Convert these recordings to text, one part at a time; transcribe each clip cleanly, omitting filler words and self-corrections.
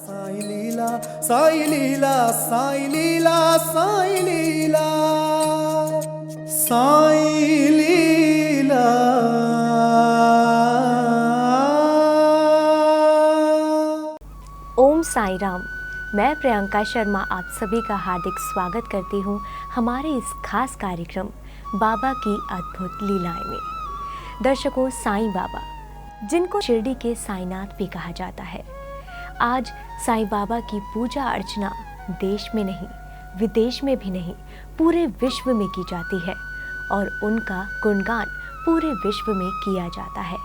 साई लीला साई लीला साई लीला साई लीला साई लीला। ओम साई राम। मैं प्रियंका शर्मा आप सभी का हार्दिक स्वागत करती हूँ हमारे इस खास कार्यक्रम बाबा की अद्भुत लीलाएं में। दर्शकों, साईं बाबा, जिनको शिरडी के साईनाथ भी कहा जाता है, आज साईं बाबा की पूजा अर्चना देश में नहीं, विदेश में भी नहीं, पूरे विश्व में की जाती है और उनका गुणगान पूरे विश्व में किया जाता है।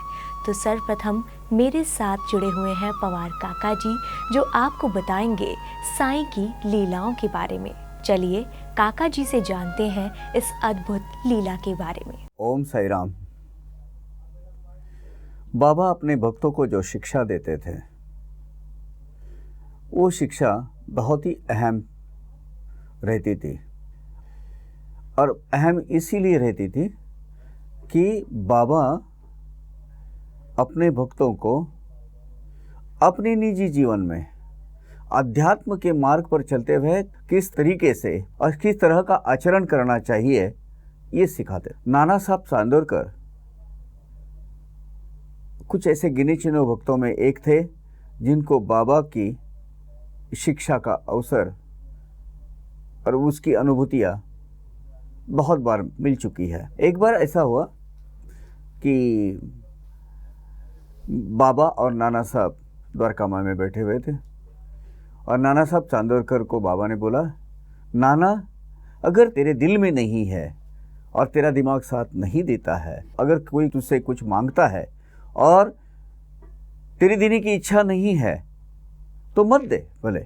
तो सर्वप्रथम मेरे साथ जुड़े हुए हैं पवार काका जी, जो आपको बताएंगे साईं की लीलाओं के बारे में। चलिए काका जी से जानते हैं इस अद्भुत लीला के बारे में। ओम साई राम। बाबा अपने भक्तों को जो शिक्षा देते थे, वो शिक्षा बहुत ही अहम रहती थी, और अहम इसीलिए रहती थी कि बाबा अपने भक्तों को अपने निजी जीवन में अध्यात्म के मार्ग पर चलते हुए किस तरीके से और किस तरह का आचरण करना चाहिए, ये सिखाते। नाना साहब चांदोरकर कुछ ऐसे गिने चुने भक्तों में एक थे जिनको बाबा की शिक्षा का अवसर और उसकी अनुभूतियाँ बहुत बार मिल चुकी है। एक बार ऐसा हुआ कि बाबा और नाना साहब द्वारका माँ में बैठे हुए थे, और नाना साहब चांदोरकर को बाबा ने बोला, नाना, अगर तेरे दिल में नहीं है और तेरा दिमाग साथ नहीं देता है, अगर कोई तुझसे कुछ मांगता है और तेरी देने की इच्छा नहीं है तो मत दे भले,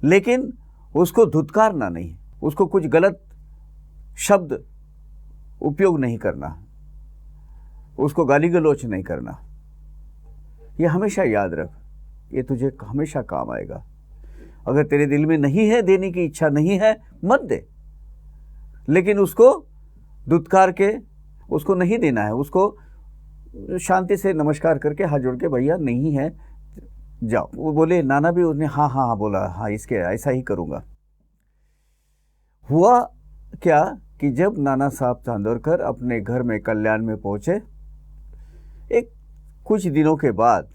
लेकिन उसको धुतकारना नहीं, उसको कुछ गलत शब्द उपयोग नहीं करना, उसको गाली गलौच नहीं करना। ये हमेशा याद रख, ये तुझे हमेशा काम आएगा। अगर तेरे दिल में नहीं है, देने की इच्छा नहीं है, मत दे, लेकिन उसको धुतकार के उसको नहीं देना है, उसको शांति से नमस्कार करके हाथ जोड़ के, भैया नहीं है जाओ। वो बोले, नाना भी उसने हाँ हाँ हाँ बोला, हाँ इसके ऐसा ही करूँगा। हुआ क्या कि जब नाना साहब चांदोरकर अपने घर में कल्याण में पहुँचे, एक कुछ दिनों के बाद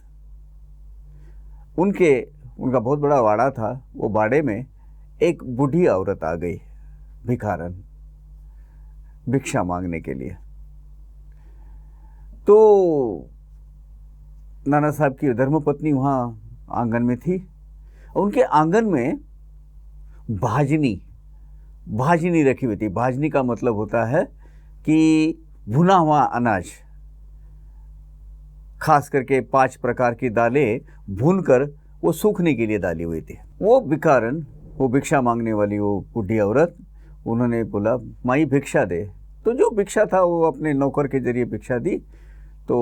उनका बहुत बड़ा वाड़ा था। वो वाड़े में एक बूढ़ी औरत आ गई, भिखारन, भिक्षा मांगने के लिए। तो नाना साहब की धर्मपत्नी वहाँ आंगन में थी। उनके आंगन में भाजनी रखी हुई थी। भाजनी का मतलब होता है कि भुना हुआ अनाज, खास करके 5 प्रकार की दालें भूनकर वो सूखने के लिए डाली हुई थी। वो भिखारन, वो भिक्षा मांगने वाली वो बूढ़ी औरत, उन्होंने बोला, माई भिक्षा दे। तो जो भिक्षा था वो अपने नौकर के जरिए भिक्षा दी। तो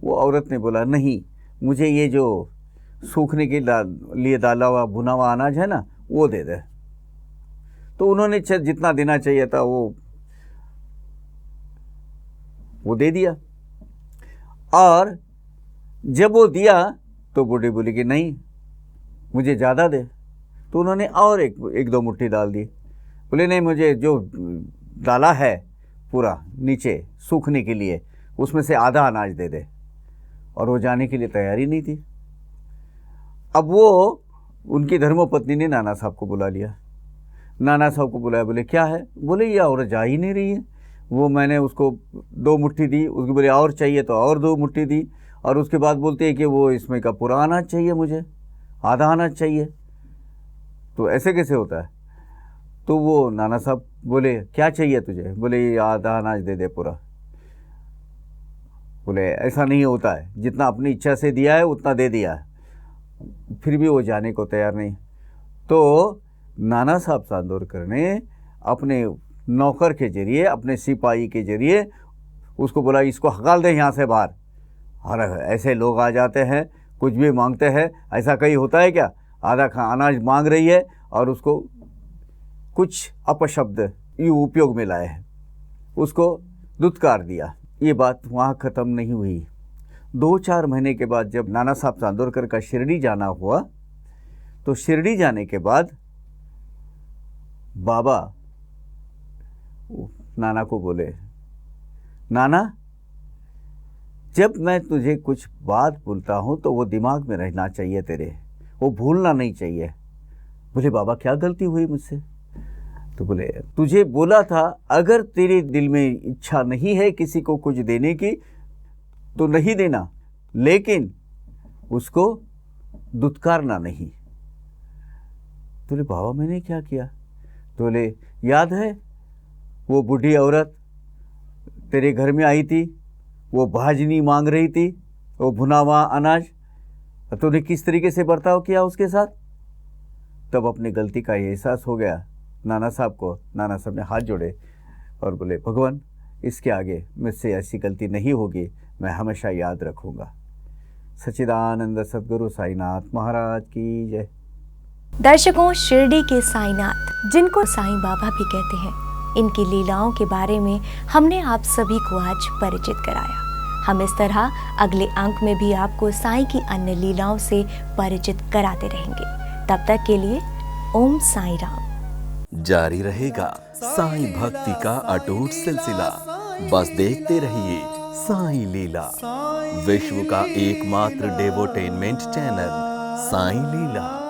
वो औरत ने बोला, नहीं, मुझे ये जो सूखने के लिए डाला हुआ भुना हुआ अनाज है ना, वो दे दे। तो उन्होंने जितना देना चाहिए था वो दे दिया, और जब वो दिया तो बूढ़ी बोली कि नहीं, मुझे ज़्यादा दे। तो उन्होंने और एक दो मुट्ठी डाल दी। बोले, नहीं, मुझे जो डाला है पूरा नीचे सूखने के लिए, उसमें से आधा अनाज दे दे। और वो जाने के लिए तैयारी नहीं थी। अब वो उनकी धर्मपत्नी ने नाना साहब को बुला लिया। नाना साहब को बुलाया, बोले, क्या है? बोले, ये औरत जा ही नहीं रही है। वो मैंने उसको 2 मुट्ठी दी, उसके बोले और चाहिए तो और 2 मुट्ठी दी, और उसके बाद बोलते हैं कि वो इसमें का पूरा अनाज चाहिए, मुझे आधा अनाज चाहिए। तो ऐसे कैसे होता है? तो वो नाना साहब बोले, क्या चाहिए तुझे? बोले, ये आधा अनाज दे दे पूरा। बोले, ऐसा नहीं होता है, जितना अपनी इच्छा से दिया है उतना दे दिया है। फिर भी वो जाने को तैयार नहीं। तो नाना साहब चांदोरकर ने अपने नौकर के जरिए, अपने सिपाही के जरिए उसको बोला, इसको हकाल दे यहाँ से बाहर। अरे ऐसे लोग आ जाते हैं, कुछ भी मांगते हैं, ऐसा कहीं होता है क्या? आधा अनाज मांग रही है और उसको कुछ अपशब्द उपयोग में लाए हैं, उसको धुतकार दिया। ये बात वहाँ ख़त्म नहीं हुई। 2-4 महीने के बाद जब नाना साहब चांदोरकर का शिरडी जाना हुआ, तो शिरडी जाने के बाद बाबा नाना को बोले, नाना जब मैं तुझे कुछ बात बोलता हूँ तो वो दिमाग में रहना चाहिए तेरे, वो भूलना नहीं चाहिए। बोले बाबा क्या गलती हुई मुझसे? तो बोले तुझे बोला था अगर तेरे दिल में इच्छा नहीं है किसी को कुछ देने की तो नहीं देना, लेकिन उसको दुत्कारना नहीं। तो बोले बाबा मैंने क्या किया? तो बोले याद है वो बूढ़ी औरत तेरे घर में आई थी, वो भाजनी मांग रही थी, वो भुना हुआ अनाज, तूने किस तरीके से बर्ताव किया उसके साथ? तब अपनी गलती का एहसास हो गया नाना साहब को। नाना साहब ने हाथ जोड़े और बोले भगवान इसके आगे मुझसे ऐसी गलती नहीं होगी, मैं हमेशा याद रखूँगा। सच्चिदानंद सद्गुरु साईनाथ महाराज की जय। दर्शकों, शिरडी के साईनाथ, जिनको साईं बाबा भी कहते हैं, इनकी लीलाओं के बारे में हमने आप सभी को आज परिचित कराया। हम इस तरह अगले अंक में भी आपको साईं की अन्य लीलाओं से परिचित कराते रहेंगे। तब तक के लिए ओम साईं राम। जारी रहेगा साईं भक्ति का अटूट सिलसिला। बस देखते रहिए साईं लीला, विश्व का एकमात्र डेवोटेनमेंट चैनल साईं लीला।